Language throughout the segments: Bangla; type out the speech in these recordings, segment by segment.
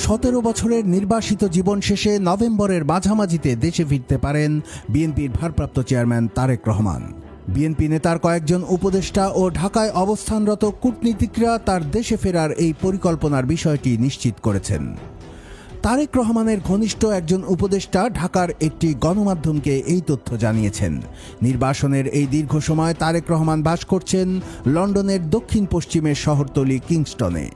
17 বছরের নির্বাসিত জীবন শেষে নভেম্বরের মাঝামাঝিতে দেশে ফিরতে পারেন বিএনপির ভারপ্রাপ্ত চেয়ারম্যান তারেক রহমান। বিএনপি নেতার কয়েকজন উপদেষ্টা ও ঢাকায় অবস্থানরত কূটনীতিকরা তার দেশে ফেরার এই পরিকল্পনার বিষয়টি নিশ্চিত করেছেন। তারেক রহমানের ঘনিষ্ঠ একজন উপদেষ্টা ঢাকার একটি গণমাধ্যমকে এই তথ্য জানিয়েছেন। নির্বাসনের এই দীর্ঘ সময় তারেক রহমান বাস করছেন লন্ডনের দক্ষিণ পশ্চিমের শহরতলি কিংস্টনে।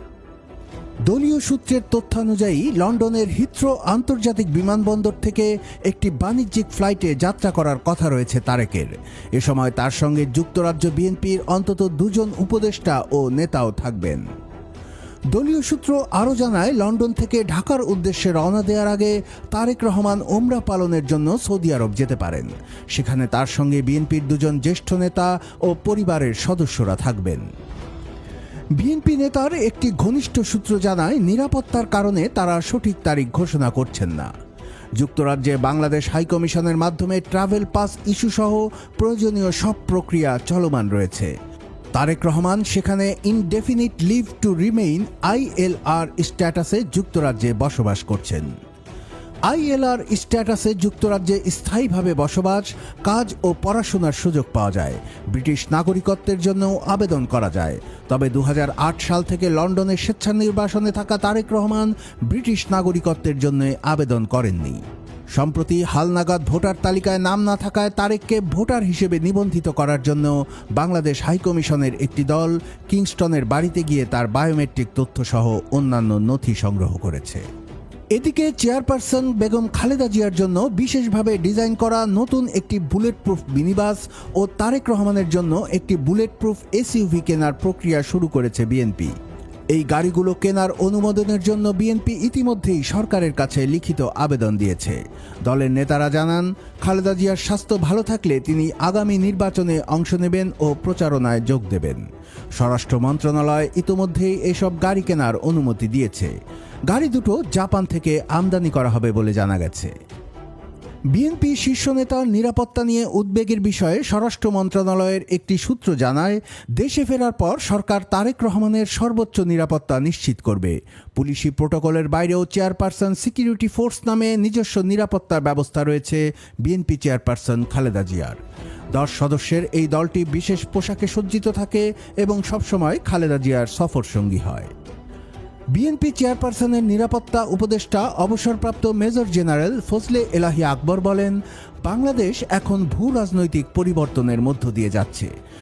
দলীয় সূত্রের তথ্যানুযায়ী লন্ডনের হিথ্রো আন্তর্জাতিক বিমানবন্দর থেকে একটি বাণিজ্যিক ফ্লাইটে যাত্রা করার কথা রয়েছে তারেকের। এ সময় তার সঙ্গে যুক্তরাজ্য বিএনপির অন্তত 2 জন উপদেষ্টা ও নেতাও থাকবেন। দলীয় সূত্র আরও জানায়, লন্ডন থেকে ঢাকার উদ্দেশ্যে রওনা দেওয়ার আগে তারেক রহমান ওমরা পালনের জন্য সৌদি আরব যেতে পারেন। সেখানে তার সঙ্গে বিএনপির 2 জন জ্যেষ্ঠ নেতা ও পরিবারের সদস্যরা থাকবেন। বিএনপি নেতার একটি ঘনিষ্ঠ সূত্র জানায়, নিরাপত্তার কারণে তারা সঠিক তারিখ ঘোষণা করছেন না। যুক্তরাজ্যে বাংলাদেশ হাইকমিশনের মাধ্যমে ট্রাভেল পাস ইস্যুসহ প্রয়োজনীয় সব প্রক্রিয়া চলমান রয়েছে। তারেক রহমান সেখানে indefinite leave to remain ILR স্ট্যাটাসে যুক্তরাজ্যে বসবাস করছেন। ILR স্ট্যাটাসে যুক্তরাজ্যে স্থায়ীভাবে বসবাস, কাজ ও পড়াশোনার সুযোগ পাওয়া যায়। ব্রিটিশ নাগরিকত্বের জন্যও আবেদন করা যায়। তবে 2008 সাল থেকে লন্ডনে স্বেচ্ছানির্বাসনে থাকা তারেক রহমান ব্রিটিশ নাগরিকত্বের জন্য আবেদন করেননি। সম্প্রতি হালনাগাদ ভোটার তালিকায় নাম না থাকায় তারেককে ভোটার হিসেবে নিবন্ধিত করার জন্য বাংলাদেশ হাইকমিশনের একটি দল কিংস্টনের বাড়িতে গিয়ে তার বায়োমেট্রিক তথ্যসহ অন্যান্য নথি সংগ্রহ করেছে। এদিকে চেয়ারপারসন বেগম খালেদা জিয়ার জন্য বিশেষভাবে ডিজাইন করা নতুন একটি বুলেট প্রুফ মিনিবাস ও তারেক রহমানের জন্য একটি বুলেট প্রুফ SUV কেনার প্রক্রিয়া শুরু করেছে বিএনপি। এই গাড়িগুলো কেনার অনুমোদনের জন্য বিএনপি ইতিমধ্যেই সরকারের কাছে লিখিত আবেদন দিয়েছে। দলের নেতারা জানান, খালেদা জিয়ার স্বাস্থ্য ভালো থাকলে তিনি আগামী নির্বাচনে অংশ নেবেন ও প্রচারণায় যোগ দেবেন। স্বরাষ্ট্র মন্ত্রণালয় ইতিমধ্যেই এসব গাড়ি কেনার অনুমতি দিয়েছে। গাড়ি দুটো জাপান থেকে আমদানি করা হবে বলে জানা গেছে। বিএনপি শীর্ষ নেতার নিরাপত্তা নিয়ে উদ্বেগের বিষয়ে স্বরাষ্ট্র মন্ত্রণালয়ের একটি সূত্র জানায়, দেশে ফেরার পর সরকার তারেক রহমানের সর্বোচ্চ নিরাপত্তা নিশ্চিত করবে। পুলিশি প্রোটোকলের বাইরেও চেয়ারপারসন সিকিউরিটি ফোর্স নামে নিজস্ব নিরাপত্তার ব্যবস্থা রয়েছে বিএনপি চেয়ারপারসন খালেদা জিয়ার। 10 সদস্যের এই দলটি বিশেষ পোশাকে সজ্জিত থাকে এবং সবসময় খালেদা জিয়ার সফর সঙ্গী হয়। বিএনপি চেয়ারপারসনের নিরাপত্তা উপদেষ্টা অবসরপ্রাপ্ত মেজর জেনারেল ফজলে এলাহি আকবর বলেন, বাংলাদেশ এখন ভূ রাজনৈতিক পরিবর্তনের মধ্য দিয়ে যাচ্ছে।